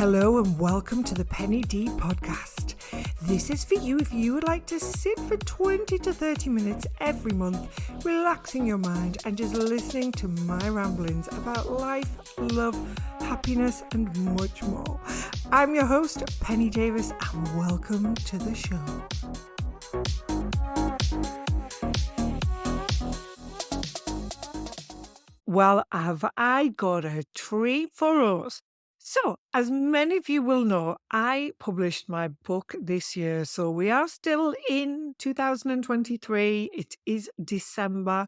Hello and welcome to the Penny D podcast. This is for you if you would like to sit for 20 to 30 minutes every month, relaxing your mind and just listening to my ramblings about life, love, happiness and much more. I'm your host, Penny Davis, and welcome to the show. Well, have I got a treat for us? So, as many of you will know, I published my book this year. So, we are still in 2023. It is December.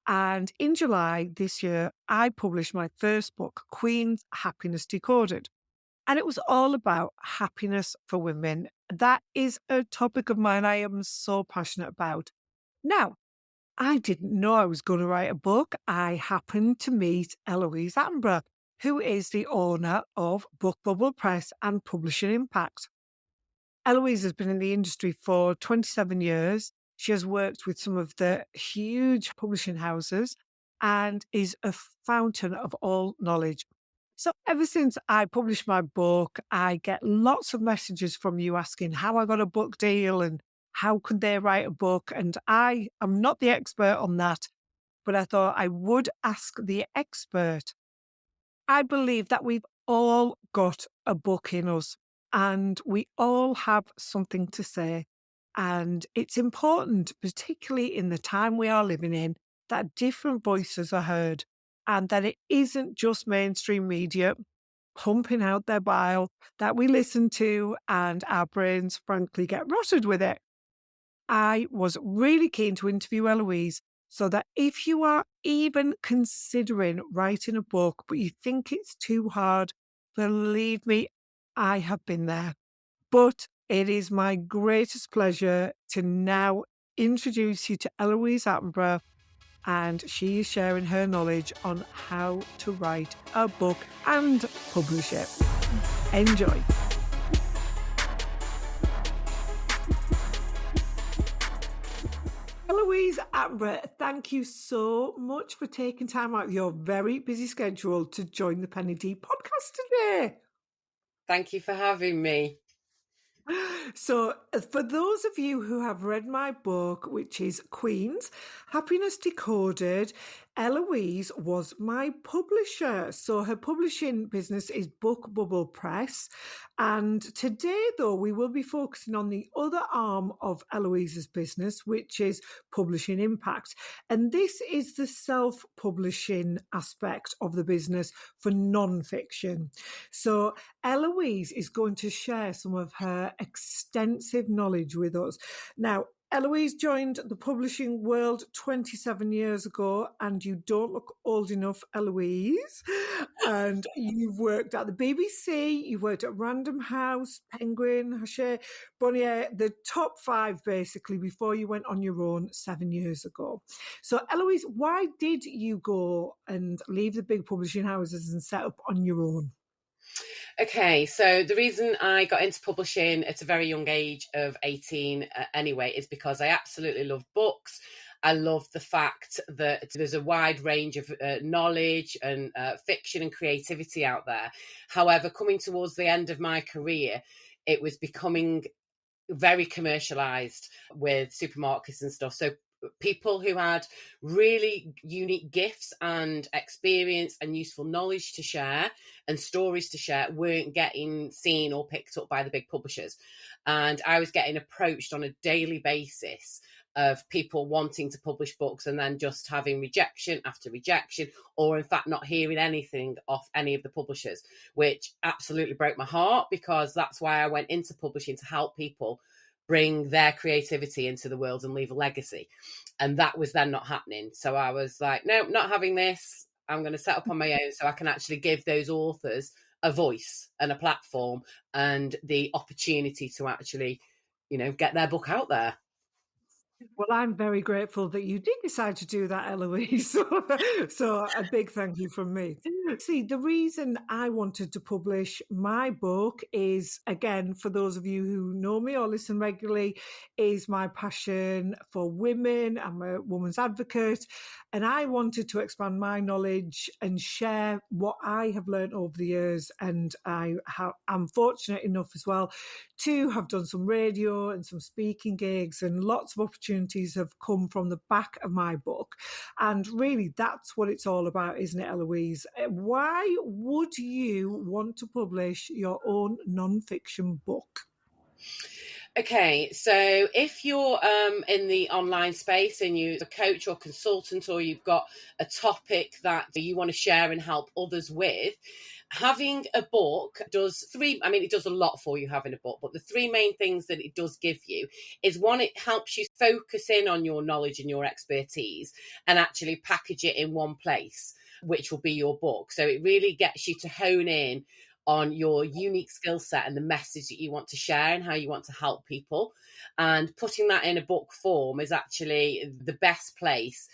And in July this year, I published my first book, Queen's Happiness Decoded. And it was all about happiness for women. That is a topic of mine I am so passionate about. Now, I didn't know I was going to write a book. I happened to meet Eloise Attenborough, who is the owner of Book Bubble Press and Publishing Impact. Eloise has been in the industry for 27 years. She has worked with some of the huge publishing houses and is a fountain of all knowledge. So ever since I published my book, I get lots of messages from you asking how I got a book deal and how could they write a book? And I am not the expert on that, but I thought I would ask the expert. I believe that we've all got a book in us and we all have something to say. And it's important, particularly in the time we are living in, that different voices are heard and that it isn't just mainstream media pumping out their bile that we listen to and our brains frankly get rotted with it. I was really keen to interview Eloise so that if you are even considering writing a book, but you think it's too hard, believe me, I have been there. But it is my greatest pleasure to now introduce you to Eloise Attenborough, and she is sharing her knowledge on how to write a book and publish it. Enjoy. Eloise Attenborough, thank you so much for taking time out of your very busy schedule to join the Penny D podcast today. Thank you for having me. So, for those of you who have read my book, which is Queen's Happiness Decoded, Eloise was my publisher. So, her publishing business is Book Bubble Press. And today, though, we will be focusing on the other arm of Eloise's business, which is Publishing Impact. And this is the self-publishing aspect of the business for non-fiction. So, Eloise is going to share some of her extensive knowledge with us. Now, Eloise joined the publishing world 27 years ago, and you don't look old enough, Eloise. And you've worked at the BBC, you've worked at Random House, Penguin, Hachette, Bonnier, the top five basically before you went on your own 7 years ago. So, Eloise, why did you go and leave the big publishing houses and set up on your own? Okay, so the reason I got into publishing at a very young age of 18 anyway is because I absolutely love books. I love the fact that there's a wide range of knowledge and fiction and creativity out there. However, coming towards the end of my career, it was becoming very commercialized with supermarkets and stuff. So people who had really unique gifts and experience and useful knowledge to share and stories to share weren't getting seen or picked up by the big publishers. And I was getting approached on a daily basis of people wanting to publish books and then just having rejection after rejection, or in fact not hearing anything off any of the publishers, which absolutely broke my heart, because that's why I went into publishing, to help people bring their creativity into the world and leave a legacy. And that was then not happening. So I was like, no, not having this. I'm going to set up on my own so I can actually give those authors a voice and a platform and the opportunity to actually, get their book out there. Well, I'm very grateful that you did decide to do that, Eloise. So a big thank you from me. See, the reason I wanted to publish my book is, again, for those of you who know me or listen regularly, is my passion for women. I'm a woman's advocate, and I wanted to expand my knowledge and share what I have learned over the years. And I'm fortunate enough as well to have done some radio and some speaking gigs, and lots of opportunities have come from the back of my book. And really, that's what it's all about, isn't it, Eloise? Why would you want to publish your own non-fiction book? Okay, so if you're in the online space and you're a coach or consultant, or you've got a topic that you want to share and help others with, having a book does three. I mean, it does a lot for you having a book, but the three main things that it does give you is, one, it helps you focus in on your knowledge and your expertise and actually package it in one place, which will be your book. So it really gets you to hone in on your unique skill set and the message that you want to share and how you want to help people. And putting that in a book form is actually the best place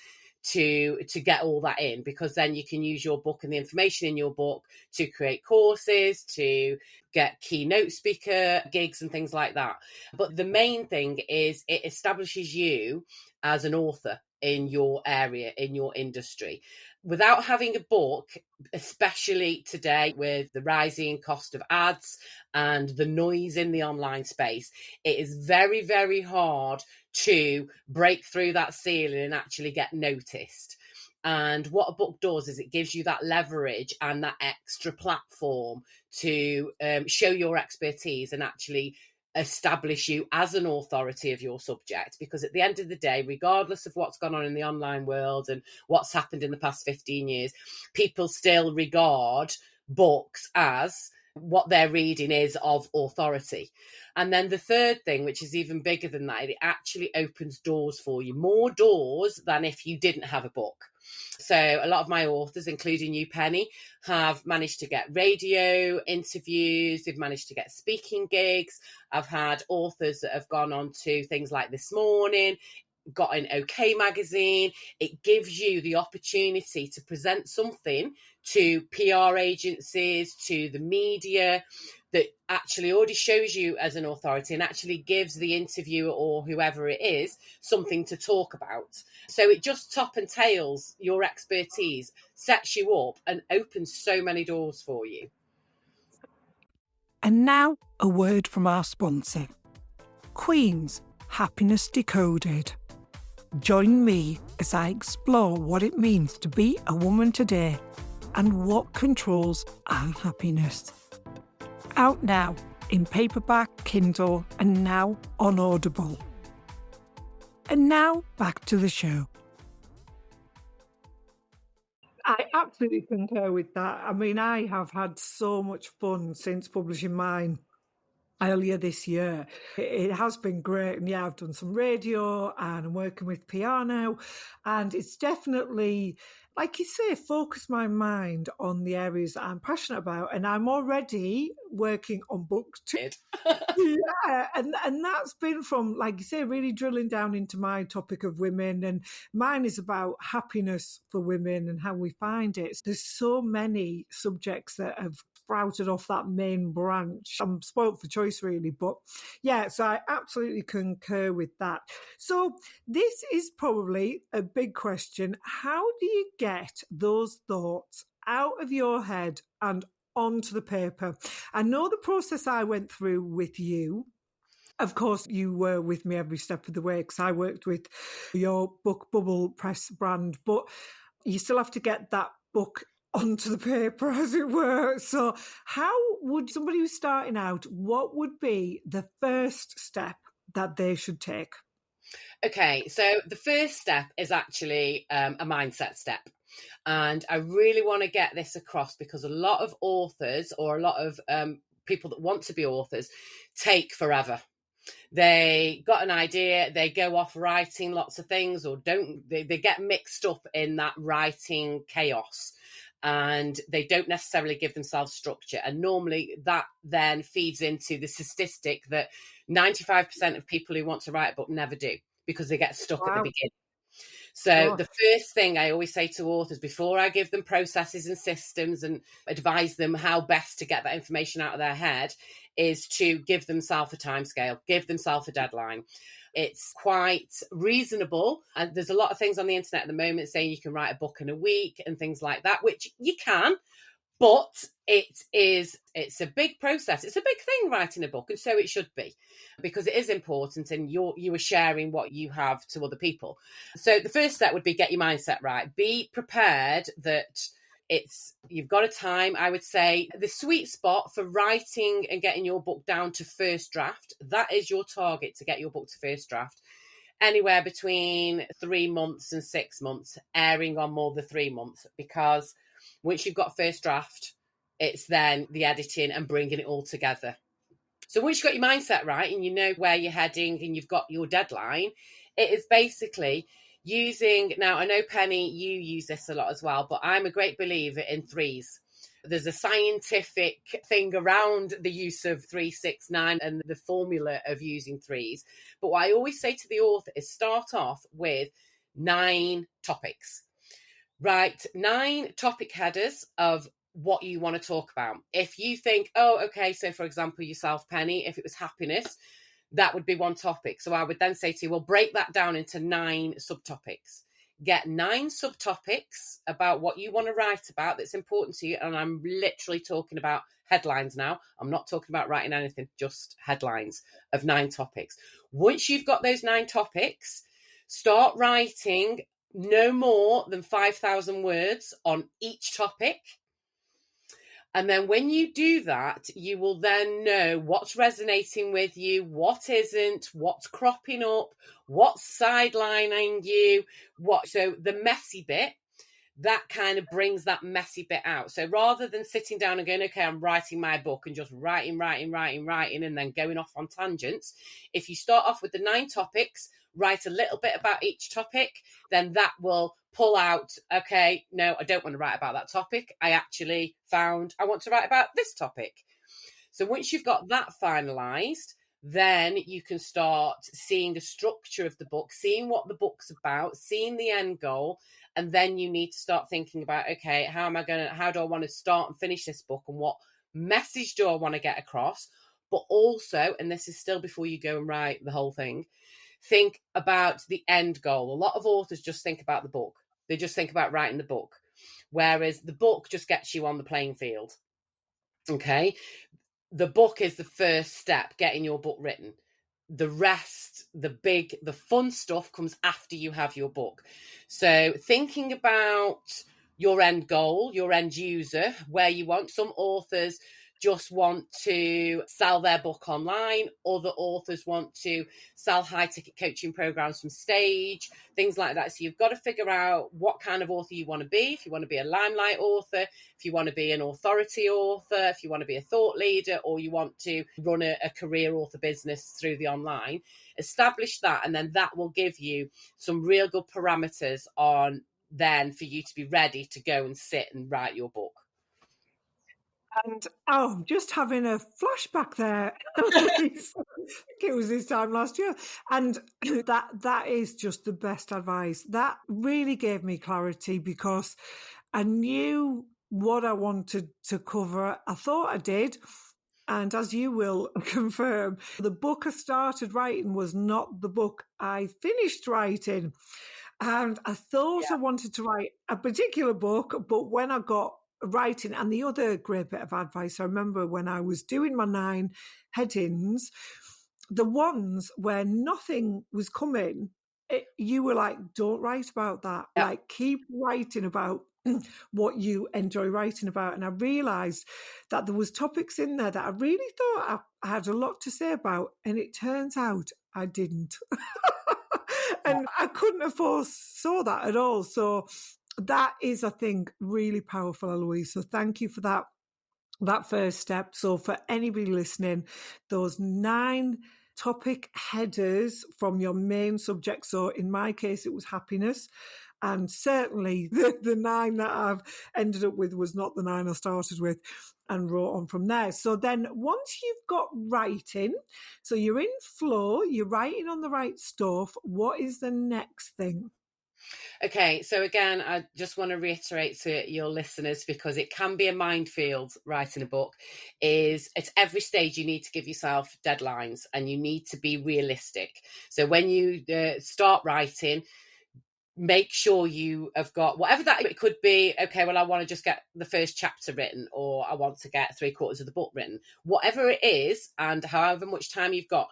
to get all that in, because then you can use your book and the information in your book to create courses, to get keynote speaker gigs and things like that. But the main thing is it establishes you as an author in your area, in your industry. Without having a book, especially today with the rising cost of ads and the noise in the online space, it is very, very hard to break through that ceiling and actually get noticed. And what a book does is it gives you that leverage and that extra platform to show your expertise and actually establish you as an authority of your subject. Because at the end of the day, regardless of what's gone on in the online world and what's happened in the past 15 years, people still regard books as what they're reading is of authority. And then the third thing, which is even bigger than that, it actually opens doors for you, more doors than if you didn't have a book. So a lot of my authors, including you, Penny, have managed to get radio interviews. They've managed to get speaking gigs. I've had authors that have gone on to things like This Morning, got an OK magazine. It gives you the opportunity to present something to PR agencies, to the media, that actually already shows you as an authority and actually gives the interviewer or whoever it is something to talk about. So it just top and tails your expertise, sets you up and opens so many doors for you. And now, a word from our sponsor, Queen's Happiness Decoded. Join me as I explore what it means to be a woman today and what controls our happiness. Out now in paperback, Kindle, and now on Audible. And now back to the show. I absolutely concur with that. I mean, I have had so much fun since publishing mine earlier this year. It has been great. And yeah, I've done some radio and I'm working with PR now. And it's definitely, like you say, focus my mind on the areas that I'm passionate about. And I'm already working on book two. Yeah, and that's been from, like you say, really drilling down into my topic of women, and mine is about happiness for women and how we find it. There's so many subjects that have sprouted off that main branch. I'm spoilt for choice, really, but yeah, so I absolutely concur with that. So this is probably a big question. How do you get those thoughts out of your head and onto the paper? I know the process I went through with you. Of course, you were with me every step of the way because I worked with your book bubble press brand, but you still have to get that book onto the paper, as it were. So how would somebody who's starting out, what would be the first step that they should take? Okay, so the first step is actually a mindset step. And I really want to get this across because a lot of authors, or a lot of people that want to be authors, take forever. They got an idea, they go off writing lots of things, or they get mixed up in that writing chaos, and they don't necessarily give themselves structure. And normally that then feeds into the statistic that 95% of people who want to write a book never do, because they get stuck at the Wow. beginning. So the Gosh. first thing I always say to authors before I give them processes and systems and advise them how best to get that information out of their head is to give themselves a timescale, give themselves a deadline. It's quite reasonable. And there's a lot of things on the internet at the moment saying you can write a book in a week and things like that, which you can, but it's a big process. It's a big thing writing a book, and so it should be, because it is important, and you are sharing what you have to other people. So the first step would be get your mindset right. Be prepared that you've got a time. I would say the sweet spot for writing and getting your book down to first draft, that is your target, to get your book to first draft. Anywhere between 3 months and 6 months, airing on more than 3 months, because once you've got first draft, it's then the editing and bringing it all together. So once you've got your mindset right and you know where you're heading and you've got your deadline, it is basically using, now I know Penny, you use this a lot as well, but I'm a great believer in threes. There's a scientific thing around the use of 369 and the formula of using threes. But what I always say to the author is start off with 9 topics. Write 9 topic headers of what you want to talk about. If you think, oh, okay, so for example, yourself, Penny, if it was happiness, that would be one topic. So I would then say to you, well, break that down into 9 subtopics. Get 9 subtopics about what you want to write about that's important to you. And I'm literally talking about headlines now. I'm not talking about writing anything, just headlines of 9 topics. Once you've got those 9 topics, start writing no more than 5,000 words on each topic. And then when you do that, you will then know what's resonating with you, what isn't, what's cropping up, what's sidelining you, so the messy bit, that kind of brings that messy bit out. So rather than sitting down and going, okay, I'm writing my book and just writing, and then going off on tangents, if you start off with the 9 topics, write a little bit about each topic, then that will pull out, okay, no, I don't want to write about that topic. I actually found I want to write about this topic. So once you've got that finalized, then you can start seeing the structure of the book, seeing what the book's about, seeing the end goal. And then you need to start thinking about, okay, how do I want to start and finish this book, and what message do I want to get across? But also, and this is still before you go and write the whole thing, think about the end goal. A lot of authors just think about the book. They just think about writing the book, whereas the book just gets you on the playing field. Okay. The book is the first step, getting your book written. The rest, the fun stuff comes after you have your book. So thinking about your end goal, your end user, where you want. Some authors just want to sell their book online. Other authors want to sell high ticket coaching programs from stage, things like that. So you've got to figure out what kind of author you want to be. If you want to be a limelight author, if you want to be an authority author, if you want to be a thought leader, or you want to run a career author business through the online, establish that. And then that will give you some real good parameters on then for you to be ready to go and sit and write your book. And I'm just having a flashback there. Eloise. I think it was this time last year. And that is just the best advice. That really gave me clarity, because I knew what I wanted to cover. I thought I did. And as you will confirm, the book I started writing was not the book I finished writing. And I thought I wanted to write a particular book, but when I got writing, and the other great bit of advice, I remember when I was doing my 9 headings, the ones where nothing was coming, you were like, don't write about that. Yeah. Like, keep writing about what you enjoy writing about. And I realized that there was topics in there that I really thought I had a lot to say about, and it turns out I didn't. And I couldn't have foresaw that at all. So that is, I think, really powerful, Eloise. So thank you for that first step. So for anybody listening, those 9 topic headers from your main subject. So in my case, it was happiness. And certainly the nine that I've ended up with was not the nine I started with and wrote on from there. So then once you've got writing, so you're in flow, you're writing on the right stuff, what is the next thing? Okay, so again, I just want to reiterate to your listeners, because it can be a minefield writing a book, is at every stage you need to give yourself deadlines and you need to be realistic. So when you start writing, make sure you have got whatever that it could be. Okay, well, I want to just get the first chapter written, or I want to get 3/4 of the book written, whatever it is, and however much time you've got,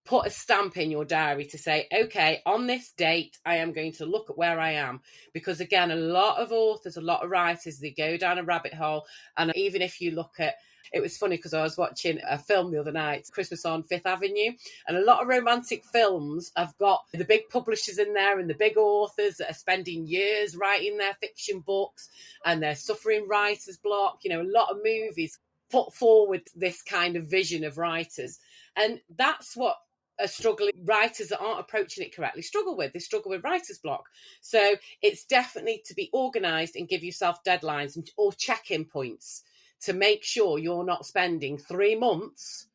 put a stamp in your diary to say, okay, on this date I am going to look at where I am. Because again, a lot of authors, a lot of writers, they go down a rabbit hole. And even if you look at, it was funny because I was watching a film the other night, Christmas on Fifth Avenue, and a lot of romantic films have got the big publishers in there and the big authors that are spending years writing their fiction books, and they're suffering writer's block. You know, a lot of movies put forward this kind of vision of writers, and that's what struggling writers that aren't approaching it correctly struggle with. They struggle with writer's block. So it's definitely to be organized and give yourself deadlines or check-in points to make sure you're not spending 3 months,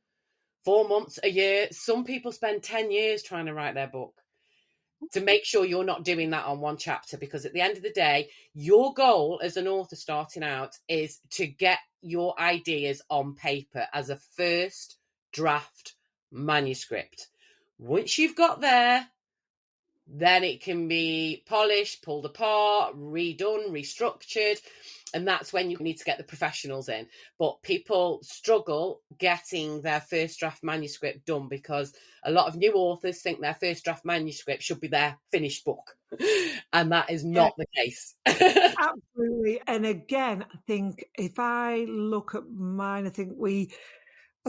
4 months, a year. Some people spend 10 years trying to write their book. To make sure you're not doing that on one chapter, because at the end of the day, your goal as an author starting out is to get your ideas on paper as a first draft manuscript. Once you've got there, then it can be polished, pulled apart, redone, restructured. And that's when you need to get the professionals in. But people struggle getting their first draft manuscript done because a lot of new authors think their first draft manuscript should be their finished book. And that is Yeah, not the case. absolutely. And again, I think if I look at mine, I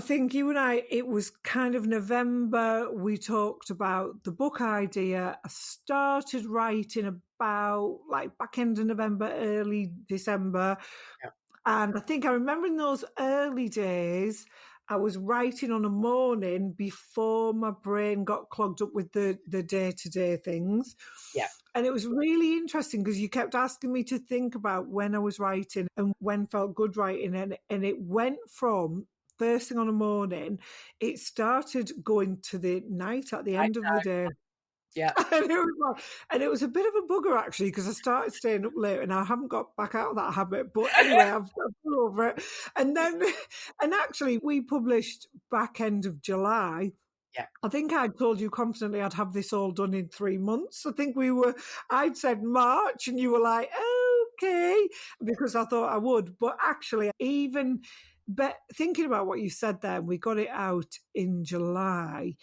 think you and I, it was kind of November. We talked about the book idea. I started writing about like back end of November, early December. Yeah. And I think I remember in those early days, I was writing on a morning before my brain got clogged up with the day-to-day things. Yeah. And it was really interesting because you kept asking me to think about when I was writing and when felt good writing. And it went from first thing on the morning, it started going to the night at the I, end of the day. yeah. And it was a bit of a bugger actually because I started staying up late and I haven't got back out of that habit. But anyway, I've got over it. And then, and actually, we published back end of July. Yeah. I think I told you confidently I'd have this all done in 3 months. I'd said March, and you were like, okay, because I thought I would. But actually, thinking about what you said there, we got it out in July.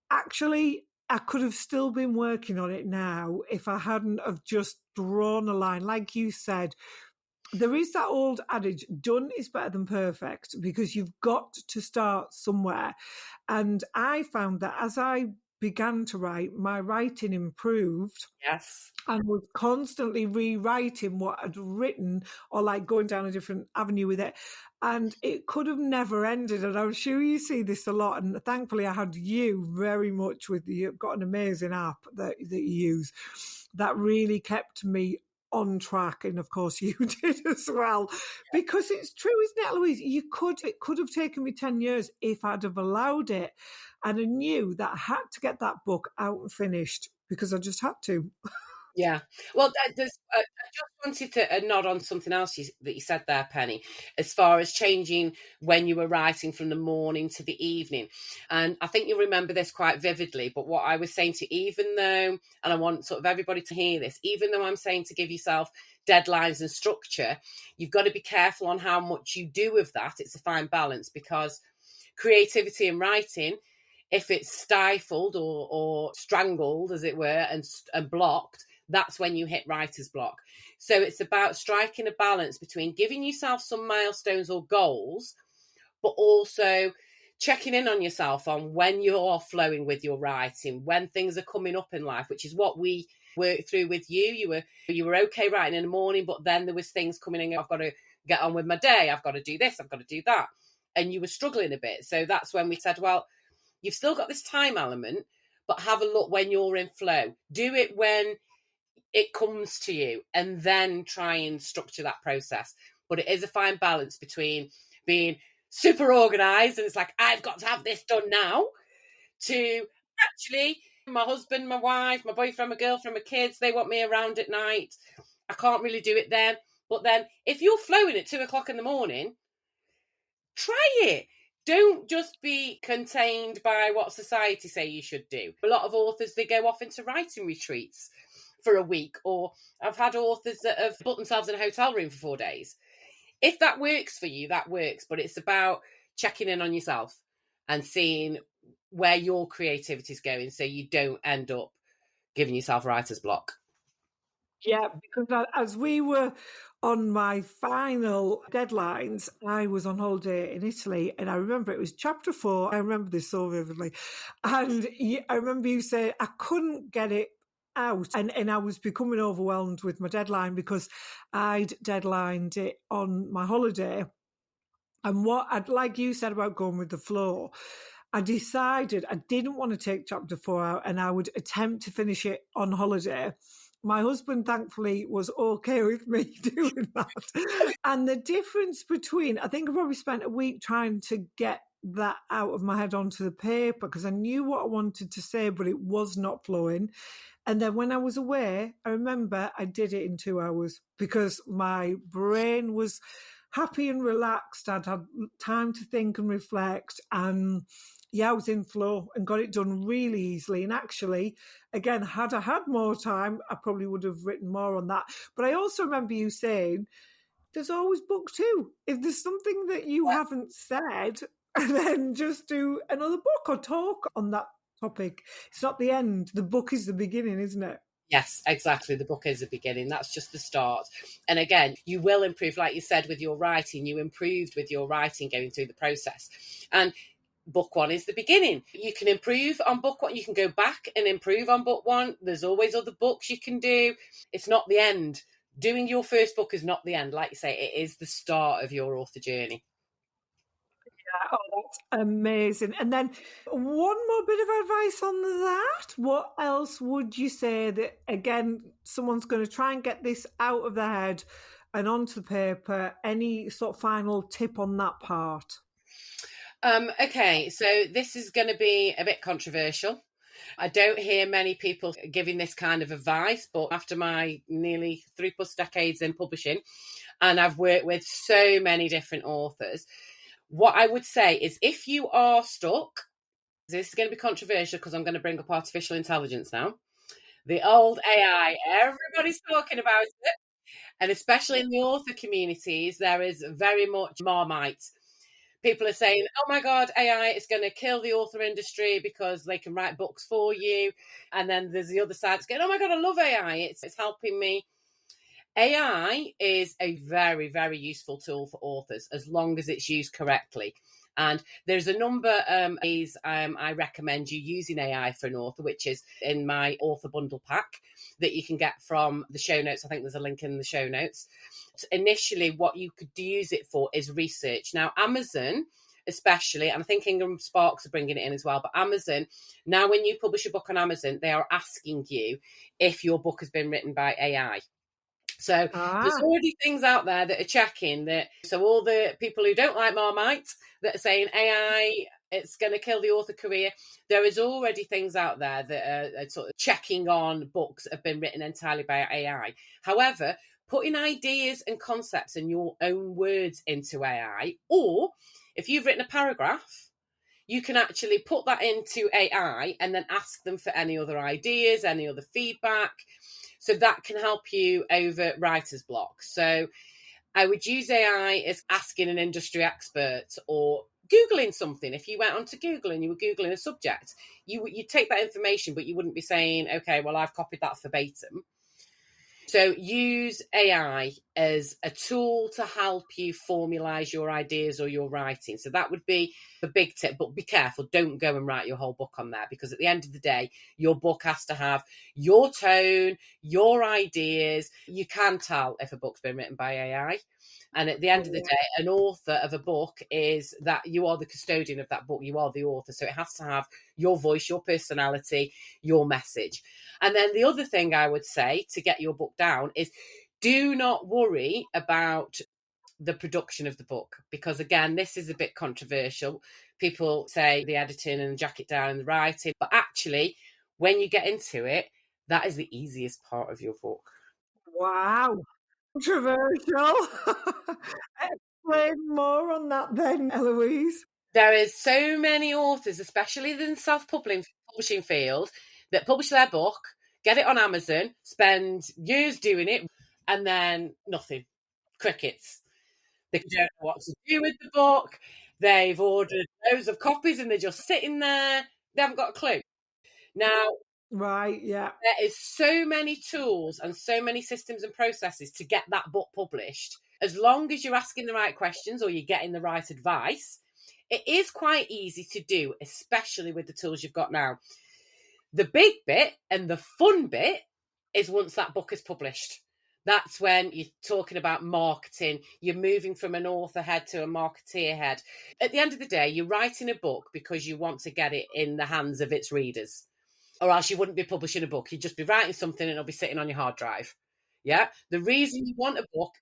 Actually, I could have still been working on it now if I hadn't have just drawn a line. Like you said, there is that old adage, done is better than perfect, because you've got to start somewhere. And I found that as I began to write, my writing improved Yes. and was constantly rewriting what I'd written or like going down a different avenue with it. And it could have never ended. And I'm sure you see this a lot. And thankfully, I had you very much with you've got an amazing app that you use that really kept me on track. And of course, you did as well. Because it's true, isn't it, Louise? It could have taken me 10 years if I'd have allowed it. And I knew that I had to get that book out and finished because I just had to. Yeah. Well, I just wanted to nod on something else that you said there, Penny, as far as changing when you were writing from the morning to the evening. And I think you'll remember this quite vividly. But what I was saying to, even though, and I want sort of everybody to hear this, even though I'm saying to give yourself deadlines and structure, you've got to be careful on how much you do of that. It's a fine balance, because creativity in writing, if it's stifled or strangled, as it were, and blocked, that's when you hit writer's block. So it's about striking a balance between giving yourself some milestones or goals, but also checking in on yourself on when you're flowing with your writing, when things are coming up in life, which is what we worked through with you. You were okay writing in the morning, but then there was things coming in. I've got to get on with my day. I've got to do this. I've got to do that. And you were struggling a bit. So that's when we said, well, you've still got this time element, but have a look when you're in flow. Do it when it comes to you, and then try and structure that process. But it is a fine balance between being super organized and it's like, I've got to have this done now, to actually, my husband, my wife, my boyfriend, my girlfriend, my kids, they want me around at night. I can't really do it then. But then if you're flowing at 2 o'clock in the morning, try it. Don't just be contained by what society say you should do. A lot of authors, they go off into writing retreats for a week, or I've had authors that have put themselves in a hotel room for 4 days. If that works for you, that works, but it's about checking in on yourself and seeing where your creativity is going, so you don't end up giving yourself writer's block. Yeah, because as we were on my final deadlines, I was on holiday in Italy, and I remember it was chapter 4. I remember this so vividly. And I remember you saying I couldn't get it out, and I was becoming overwhelmed with my deadline because I'd deadlined it on my holiday. And what I'd like you said about going with the flow, I decided I didn't want to take chapter 4 out and I would attempt to finish it on holiday. My husband, thankfully, was okay with me doing that. And the difference between, I think I probably spent a week trying to get that out of my head onto the paper because I knew what I wanted to say, but it was not flowing. And then when I was away, I remember I did it in 2 hours because my brain was happy and relaxed. I'd had time to think and reflect. And yeah, I was in flow and got it done really easily. And actually, again, had I had more time, I probably would have written more on that. But I also remember you saying, there's always book 2. If there's something that you haven't said, then just do another book or talk on that topic. It's not the end. The book is the beginning, isn't it? Yes, exactly. The book is the beginning. That's just the start. And again, you will improve, like you said, with your writing. You improved with your writing going through the process. And book 1 is the beginning. You can improve on book 1. You can go back and improve on book 1. There's always other books you can do. It's not the end. Doing your first book is not the end. Like you say, it is the start of your author journey. Oh, that's amazing. And then one more bit of advice on that. What else would you say that, again, someone's going to try and get this out of their head and onto the paper? Any sort of final tip on that part? Okay, so this is going to be a bit controversial. I don't hear many people giving this kind of advice, but after my nearly 3+ decades in publishing, and I've worked with so many different authors, what I would say is if you are stuck, this is going to be controversial because I'm going to bring up artificial intelligence now. The old AI, everybody's talking about it. And especially in the author communities, there is very much Marmite. People are saying, oh my God, AI is going to kill the author industry because they can write books for you. And then there's the other side that's going, oh my God, I love AI. It's helping me. AI is a very, very useful tool for authors as long as it's used correctly. And there's a number of ways I recommend you using AI for an author, which is in my author bundle pack that you can get from the show notes. I think there's a link in the show notes. So initially, what you could use it for is research. Now, Amazon, especially, and I think Ingram Sparks are bringing it in as well, but Amazon, now when you publish a book on Amazon, they are asking you if your book has been written by AI. So there's Ah, already things out there that are checking that. So all the people who don't like Marmite that are saying AI, it's going to kill the author career. There is already things out there that are sort of checking on books that have been written entirely by AI. However, putting ideas and concepts and your own words into AI, or if you've written a paragraph, you can actually put that into AI and then ask them for any other ideas, any other feedback. So that can help you over writer's block. So I would use AI as asking an industry expert or Googling something. If you went onto Google and you were Googling a subject, you take that information, but you wouldn't be saying, okay, well, I've copied that verbatim. So use AI as a tool to help you formalize your ideas or your writing. So that would be the big tip, but be careful. Don't go and write your whole book on there, because at the end of the day, your book has to have your tone, your ideas. You can tell if a book's been written by AI. And at the end of the day, an author of a book is that you are the custodian of that book. You are the author. So it has to have your voice, your personality, your message. And then the other thing I would say to get your book down is, do not worry about the production of the book, because again, this is a bit controversial. People say the editing and jack it down and the writing, but actually, when you get into it, that is the easiest part of your book. Wow. Controversial. Explain more on that then, Eloise. There is so many authors, especially in the self-publishing field, that publish their book, get it on Amazon, spend years doing it, and then nothing. Crickets. They don't know what to do with the book. They've ordered loads of copies and they're just sitting there. They haven't got a clue. Now, Right, yeah. there is so many tools and so many systems and processes to get that book published. As long as you're asking the right questions or you're getting the right advice, it is quite easy to do, especially with the tools you've got now. The big bit and the fun bit is once that book is published. That's when you're talking about marketing. You're moving from an author head to a marketeer head. At the end of the day, you're writing a book because you want to get it in the hands of its readers, or else you wouldn't be publishing a book. You'd just be writing something and it'll be sitting on your hard drive. Yeah. The reason you want a book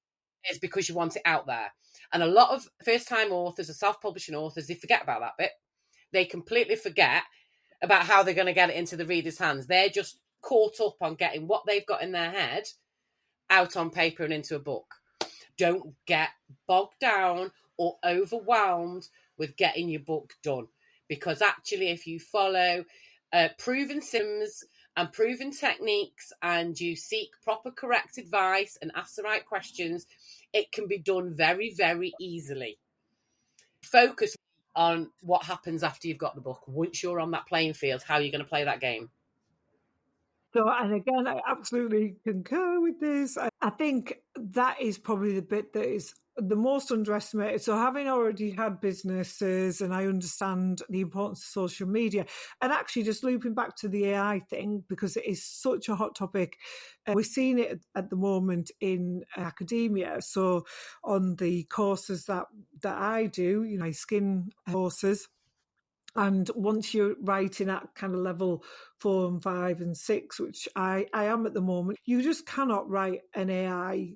is because you want it out there. And a lot of first time authors or self publishing authors, they forget about that bit. They completely forget about how they're going to get it into the reader's hands. They're just caught up on getting what they've got in their head out on paper and into a book. Don't get bogged down or overwhelmed with getting your book done, because actually, if you follow proven systems and proven techniques and you seek proper correct advice and ask the right questions, it can be done very, very easily. Focus on what happens after you've got the book. Once you're on that playing field, how are you going to play that game? So, and again, I absolutely concur with this. I think that is probably the bit that is the most underestimated. So, having already had businesses and I understand the importance of social media, and actually just looping back to the AI thing, because it is such a hot topic. We're seeing it at the moment in academia. So, on the courses that I do, my skin courses, and once you're writing at kind of level 4 and 5 and 6, which I am at the moment, you just cannot write an AI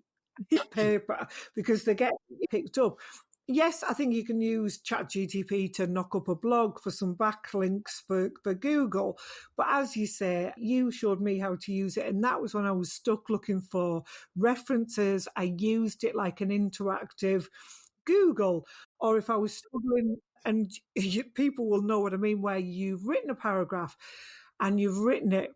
paper because they get picked up. Yes, I think you can use ChatGTP to knock up a blog for some backlinks for Google. But as you say, you showed me how to use it. And that was when I was stuck looking for references. I used it like an interactive Google. Or if I was struggling, and people will know what I mean, where you've written a paragraph and you've written it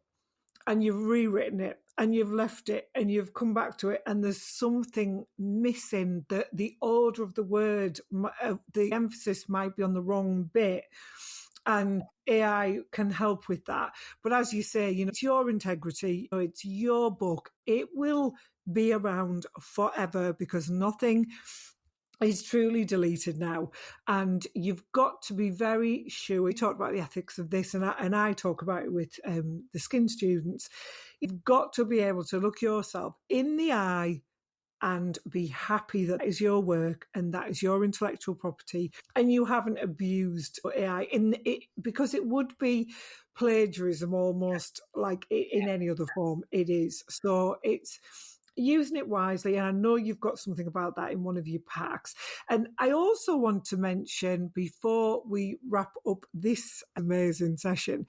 and you've rewritten it and you've left it and you've come back to it and there's something missing, that the order of the word, the emphasis might be on the wrong bit, and AI can help with that. But as you say, it's your integrity, it's your book. It will be around forever because nothing is truly deleted now. And you've got to be very sure. We talked about the ethics of this, and I talk about it with the skin students. You've got to be able to look yourself in the eye and be happy that is your work and that is your intellectual property, and you haven't abused AI in it, because it would be plagiarism almost, like in any other form. It is. So it's using it wisely, and I know you've got something about that in one of your packs. And I also want to mention, before we wrap up this amazing session,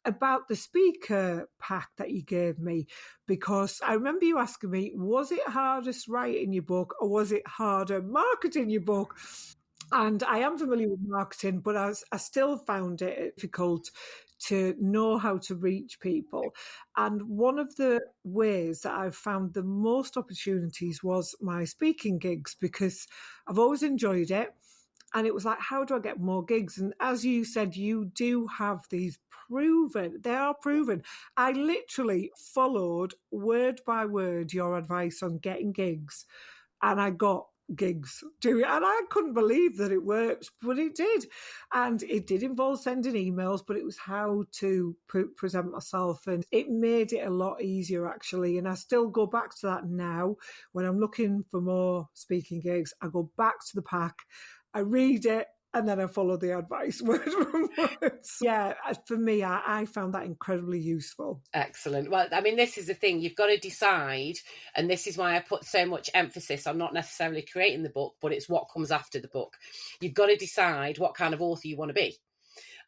about the speaker pack that you gave me, because I remember you asking me, was it hardest writing your book or was it harder marketing your book? And I am familiar with marketing, but I still found it difficult to know how to reach people. And one of the ways that I've found the most opportunities was my speaking gigs, because I've always enjoyed it. And it was like, how do I get more gigs? And as you said, you do have these proven. They are proven. I literally followed word by word your advice on getting gigs, and I got gigs doing it, and I couldn't believe that it worked, but it did. And it did involve sending emails, but it was how to present myself, and it made it a lot easier actually. And I still go back to that now when I'm looking for more speaking gigs. I go back to the pack, I read it, and then I follow the advice word for word. Yeah, for me, I found that incredibly useful. Excellent. Well, I mean, this is the thing. You've got to decide, and this is why I put so much emphasis on not necessarily creating the book, but it's what comes after the book. You've got to decide what kind of author you want to be.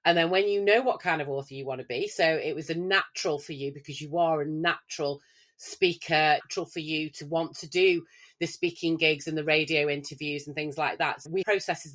And then when you know what kind of author you want to be, so it was a natural for you because you are a natural speaker, natural for you to want to do the speaking gigs and the radio interviews and things like that. So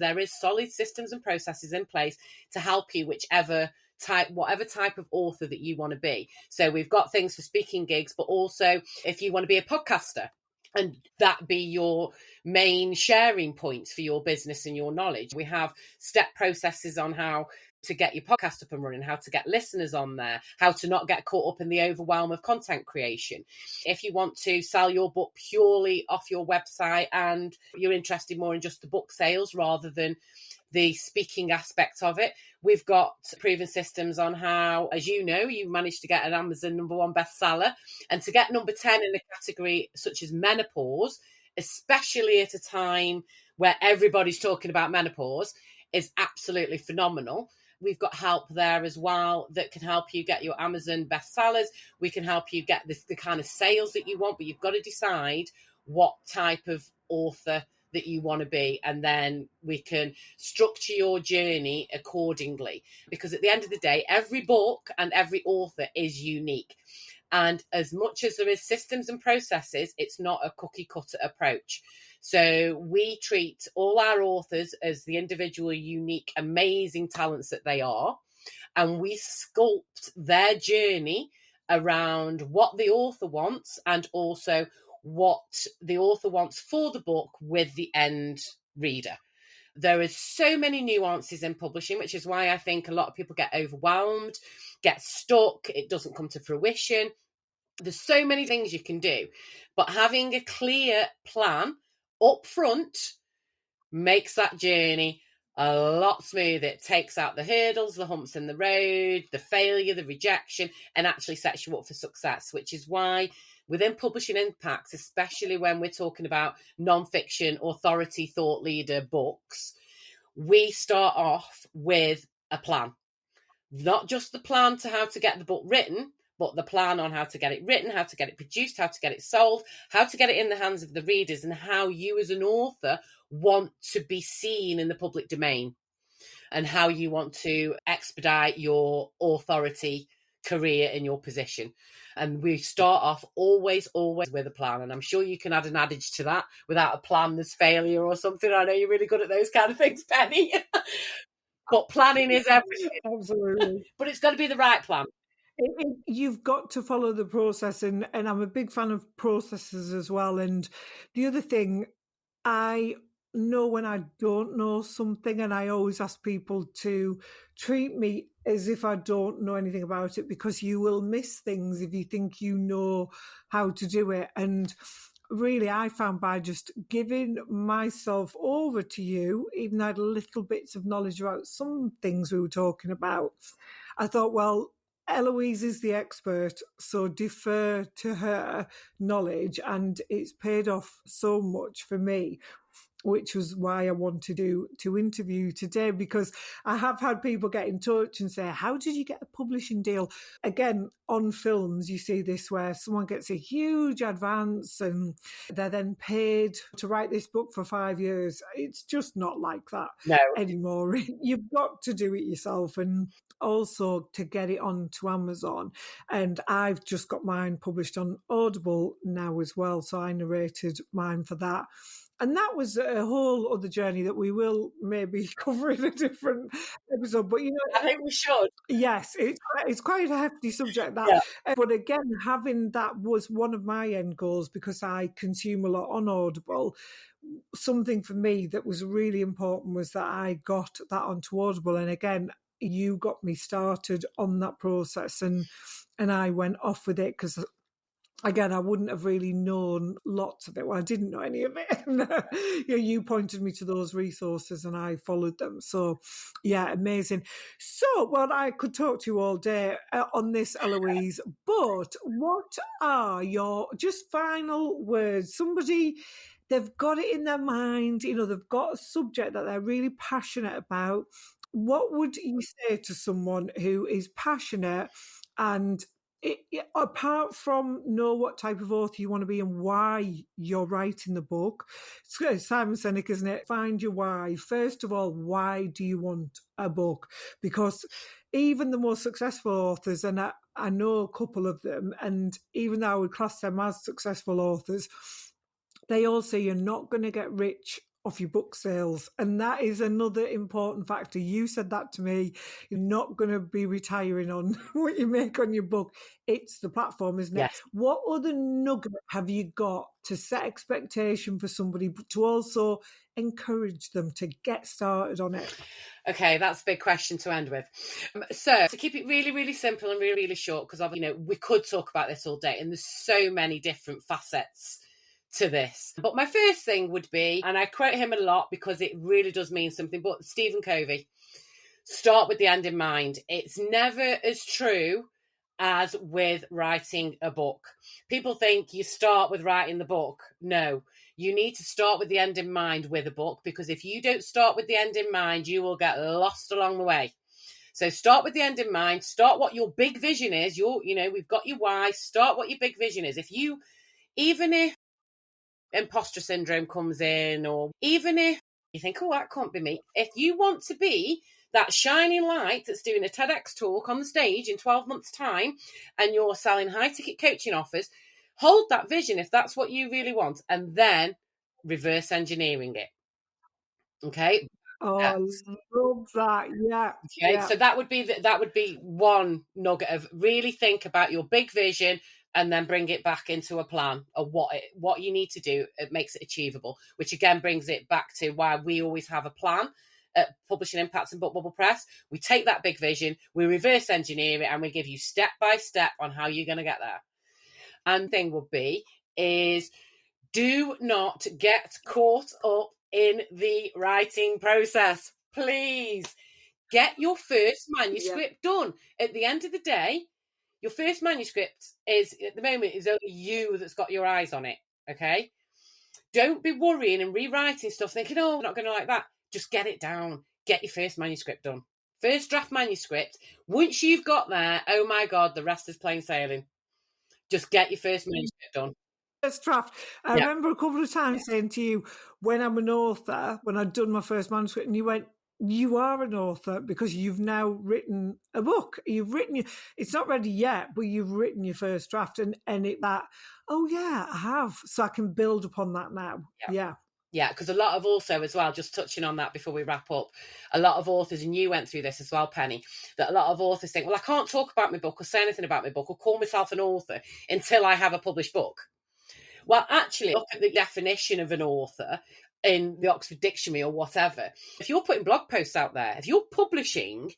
there is solid systems and processes in place to help you whatever type of author that you want to be. So we've got things for speaking gigs, but also if you want to be a podcaster, and that be your main sharing points for your business and your knowledge. We have step processes on how to get your podcast up and running, how to get listeners on there, how to not get caught up in the overwhelm of content creation. If you want to sell your book purely off your website and you're interested more in just the book sales rather than the speaking aspect of it, we've got proven systems on how, as you know, you managed to get an Amazon #1 bestseller, and to get number 10 in a category such as menopause, especially at a time where everybody's talking about menopause, is absolutely phenomenal. We've got help there as well that can help you get your Amazon bestsellers. We can help you get the kind of sales that you want, but you've got to decide what type of author that you want to be, and then we can structure your journey accordingly, because at the end of the day, every book and every author is unique, and as much as there is systems and processes, it's not a cookie cutter approach. So we treat all our authors as the individual, unique, amazing talents that they are, and we sculpt their journey around what the author wants and also what the author wants for the book with the end reader. There is so many nuances in publishing, which is why I think a lot of people get overwhelmed, get stuck, it doesn't come to fruition. There's so many things you can do, but having a clear plan up front makes that journey a lot smoother. It takes out the hurdles, the humps in the road, the failure, the rejection, and actually sets you up for success, which is why within Publishing Impacts, especially when we're talking about non-fiction, authority, thought leader books, we start off with a plan. Not just the plan to how to get the book written, but the plan on how to get it written, how to get it produced, how to get it sold, how to get it in the hands of the readers, and how you as an author want to be seen in the public domain, and how you want to expedite your authority career and your position. And we start off always with a plan. And I'm sure you can add an adage to that: without a plan, there's failure, or something. I know you're really good at those kind of things, Penny. But planning is everything. Absolutely. But it's got to be the right plan. You've got to follow the process, and I'm a big fan of processes as well. And the other thing, I know when I don't know something, and I always ask people to treat me as if I don't know anything about it, because you will miss things if you think you know how to do it. And really, I found by just giving myself over to you, even though I had little bits of knowledge about some things we were talking about, I thought, well, Eloise is the expert, so defer to her knowledge, and it's paid off so much for me, which was why I wanted to interview today, because I have had people get in touch and say, how did you get a publishing deal? Again, on films, you see this where someone gets a huge advance and they're then paid to write this book for 5 years. It's just not like that No. anymore. You've got to do it yourself, and also to get it onto Amazon. And I've just got mine published on Audible now as well, so I narrated mine for that. And that was a whole other journey that we will maybe cover in a different episode. But, I think we should. yes, it's quite a hefty subject, that. Yeah. But again, having that was one of my end goals, because I consume a lot on Audible. Something for me that was really important was that I got that onto Audible. And again, you got me started on that process, and I went off with it because again, I wouldn't have really known lots of it. Well, I didn't know any of it. You pointed me to those resources and I followed them. So, yeah, amazing. So, well, I could talk to you all day on this, Eloise, but what are your just final words? Somebody, they've got it in their mind, they've got a subject that they're really passionate about. What would you say to someone who is passionate and apart from know what type of author you want to be and why you're writing the book, it's Simon Sinek, isn't it? Find your why. First of all, why do you want a book? Because even the most successful authors, and I know a couple of them, and even though I would class them as successful authors, they all say you're not going to get rich off your book sales. And that is another important factor. You said that to me. You're not going to be retiring on what you make on your book. It's the platform, isn't it? Yes. What other nugget have you got to set expectation for somebody, but to also encourage them to get started on it? Okay, that's a big question to end with. So to keep it really, really simple and really, really short, because we could talk about this all day, and there's so many different facets to this. But my first thing would be, and I quote him a lot because it really does mean something, but Stephen Covey, start with the end in mind. It's never as true as with writing a book. People think you start with writing the book. No, you need to start with the end in mind with a book, because if you don't start with the end in mind, you will get lost along the way. So start with the end in mind. Start what your big vision is. We've got your why. Start what your big vision is. Even if imposter syndrome comes in, or even if you think, oh, that can't be me. If you want to be that shining light that's doing a TEDx talk on the stage in 12 months' time, and you're selling high-ticket coaching offers, hold that vision if that's what you really want, and then reverse engineering it. Okay? Oh, I That's love that. Yeah, Okay, yeah. so that would be one nugget of really think about your big vision and then bring it back into a plan of what you need to do. It makes it achievable, which again brings it back to why we always have a plan at Publishing Impacts and Book Bubble Press. We take that big vision, we reverse engineer it, and we give you step by step on how you're going to get there. And the thing would be is do not get caught up in the writing process, please. Get your first Yeah. manuscript done. At the end of the day, your first manuscript is, at the moment, is only you that's got your eyes on it. Okay? Don't be worrying and rewriting stuff, thinking, oh, I'm not going to like that. Just get it down. Get your first manuscript done. First draft manuscript. Once you've got there, oh my God, the rest is plain sailing. Just get your first manuscript done. First draft. I Yeah. remember a couple of times saying to you, when I'm an author, when I'd done my first manuscript, and you went, you are an author because you've now written a book. It's not ready yet, but you've written your first draft, and oh yeah, I have. So I can build upon that now. Yeah. Yeah. Yeah, because a lot of also as well, just touching on that before we wrap up, a lot of authors, and you went through this as well, Penny, that a lot of authors think, well, I can't talk about my book or say anything about my book or call myself an author until I have a published book. Well, actually, look at the definition of an author in the Oxford Dictionary or whatever. If you're putting blog posts out there, if you're publishing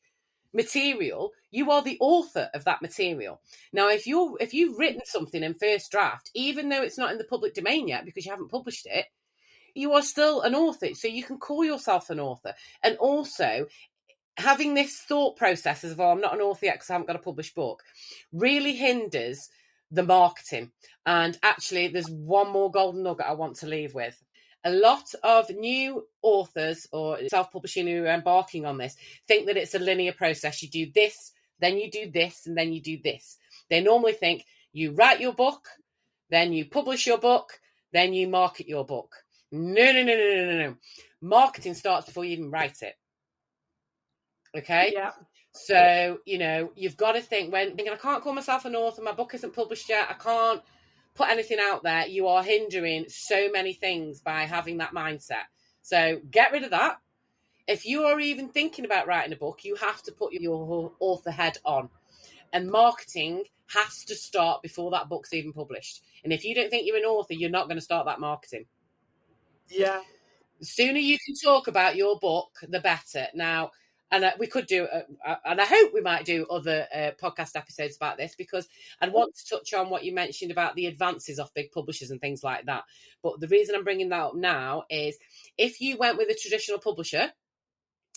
material, you are the author of that material. Now, if you've written something in first draft, even though it's not in the public domain yet because you haven't published it, you are still an author. So you can call yourself an author. And also, having this thought process of, oh, I'm not an author yet because I haven't got a published book, really hinders the marketing. And actually, there's one more golden nugget I want to leave with. A lot of new authors or self-publishing who are embarking on this think that it's a linear process. You do this, then you do this, and then you do this. They normally think you write your book, then you publish your book, then you market your book. No, no, no, no, no, no, no. Marketing starts before you even write it. Okay? Yeah. So, you've got to think when thinking, I can't call myself an author, my book isn't published yet, I can't put anything out there. You are hindering so many things by having that mindset. So get rid of that. If you are even thinking about writing a book, you have to put your author head on. And marketing has to start before that book's even published. And if you don't think you're an author, you're not going to start that marketing. Yeah. The sooner you can talk about your book, the better. Now, And we could do, and I hope we might do other podcast episodes about this, because I'd want to touch on what you mentioned about the advances of big publishers and things like that. But the reason I'm bringing that up now is, if you went with a traditional publisher,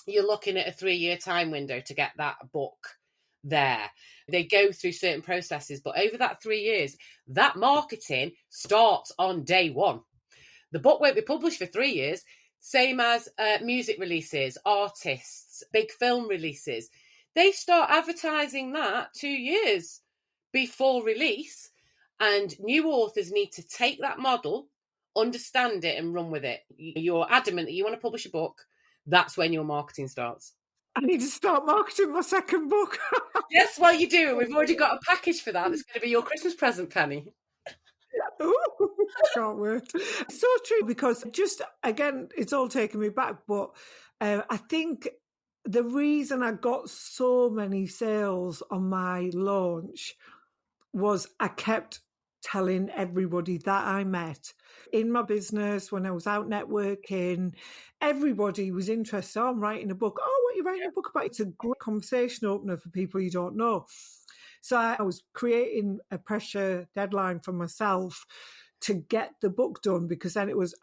you're looking at a 3-year time window to get that book there. They go through certain processes, but over that 3 years, that marketing starts on day one. The book won't be published for 3 years, same as music releases, artists, big film releases. They start advertising that 2 years before release, and new authors need to take that model, understand it, and run with it. You're adamant that you want to publish a book, that's when your marketing starts. I need to start marketing my second book. Yes, well, you do. We've already got a package for that. It's going to be your Christmas present, Penny. Ooh, can't wait. So true, because just, again, it's all taken me back, but I think the reason I got so many sales on my launch was I kept telling everybody that I met in my business, when I was out networking, everybody was interested. Oh, I'm writing a book. Oh, what are you writing a book about? It's a great conversation opener for people you don't know. So I was creating a pressure deadline for myself to get the book done, because then it was,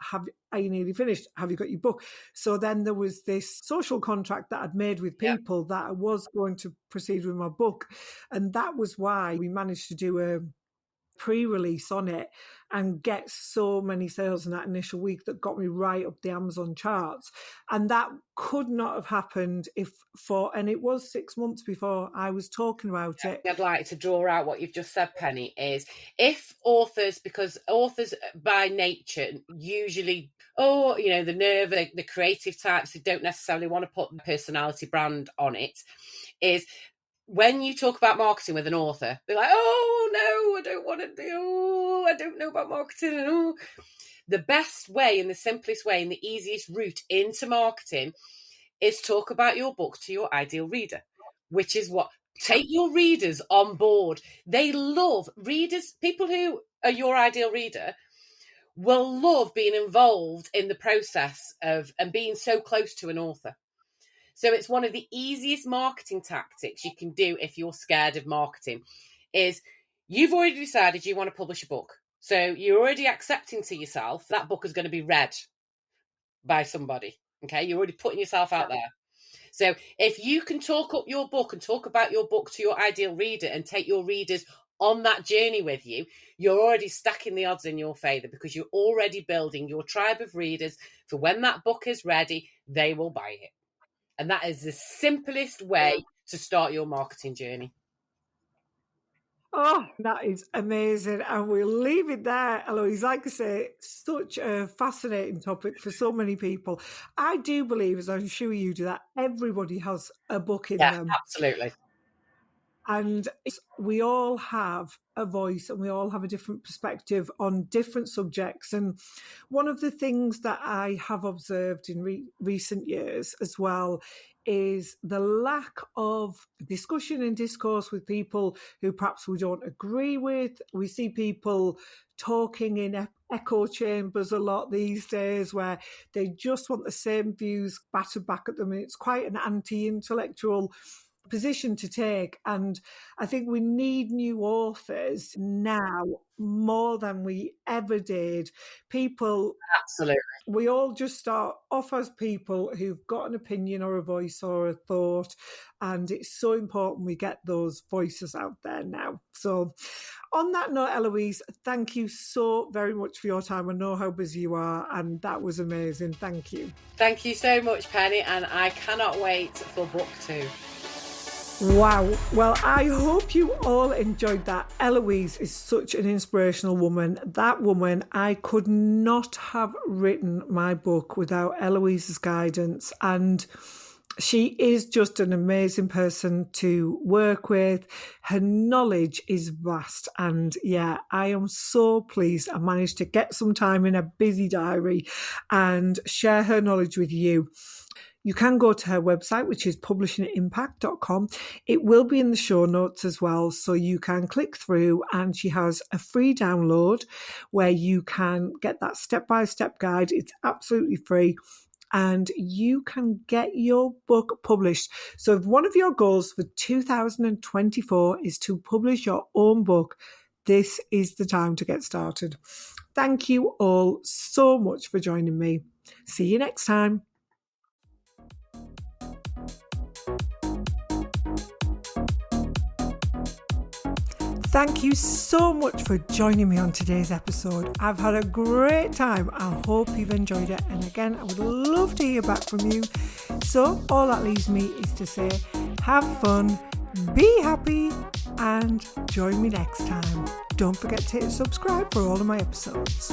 are you nearly finished? Have you got your book? So then there was this social contract that I'd made with people that I was going to proceed with my book. And that was why we managed to do a pre-release on it and get so many sales in that initial week that got me right up the Amazon charts. And that could not have happened and it was 6 months before I was talking about it. I'd like to draw out what you've just said, Penny, is if authors, because authors by nature usually, the nerve, the creative types who don't necessarily want to put the personality brand on it, is when you talk about marketing with an author, they're like, oh, no, I don't want to do, I don't know about marketing. Oh. The best way and the simplest way and the easiest route into marketing is talk about your book to your ideal reader, which is what, take your readers on board. They love readers. People who are your ideal reader will love being involved in the process of and being so close to an author. So it's one of the easiest marketing tactics you can do if you're scared of marketing, is you've already decided you want to publish a book. So you're already accepting to yourself that book is going to be read by somebody. Okay, you're already putting yourself out there. So if you can talk up your book and talk about your book to your ideal reader and take your readers on that journey with you, you're already stacking the odds in your favor, because you're already building your tribe of readers for when that book is ready, they will buy it. And that is the simplest way to start your marketing journey. Oh, that is amazing. And we'll leave it there, Eloise. Like I say, such a fascinating topic for so many people. I do believe, as I'm sure you do, that everybody has a book in them. Absolutely. And we all have a voice and we all have a different perspective on different subjects. And one of the things that I have observed in recent years as well is the lack of discussion and discourse with people who perhaps we don't agree with. We see people talking in echo chambers a lot these days, where they just want the same views battered back at them. And it's quite an anti-intellectual position to take. And I think we need new authors now more than we ever did. People, absolutely, we all just start off as people who've got an opinion or a voice or a thought, and it's so important we get those voices out there now. So on that note, Eloise, thank you so very much for your time. I know how busy you are, and that was amazing. Thank you. Thank you so much, Penny, and I cannot wait for book 2. Wow. Well, I hope you all enjoyed that. Eloise is such an inspirational woman. That woman, I could not have written my book without Eloise's guidance. And she is just an amazing person to work with. Her knowledge is vast. And yeah, I am so pleased I managed to get some time in a busy diary and share her knowledge with you. You can go to her website, which is publishingimpact.com. It will be in the show notes as well, so you can click through, and she has a free download where you can get that step-by-step guide. It's absolutely free. and you can get your book published. So if one of your goals for 2024 is to publish your own book, this is the time to get started. Thank you all so much for joining me. See you next time. Thank you so much for joining me on today's episode. I've had a great time. I hope you've enjoyed it. And again, I would love to hear back from you. So all that leaves me is to say, have fun, be happy, and join me next time. Don't forget to hit subscribe for all of my episodes.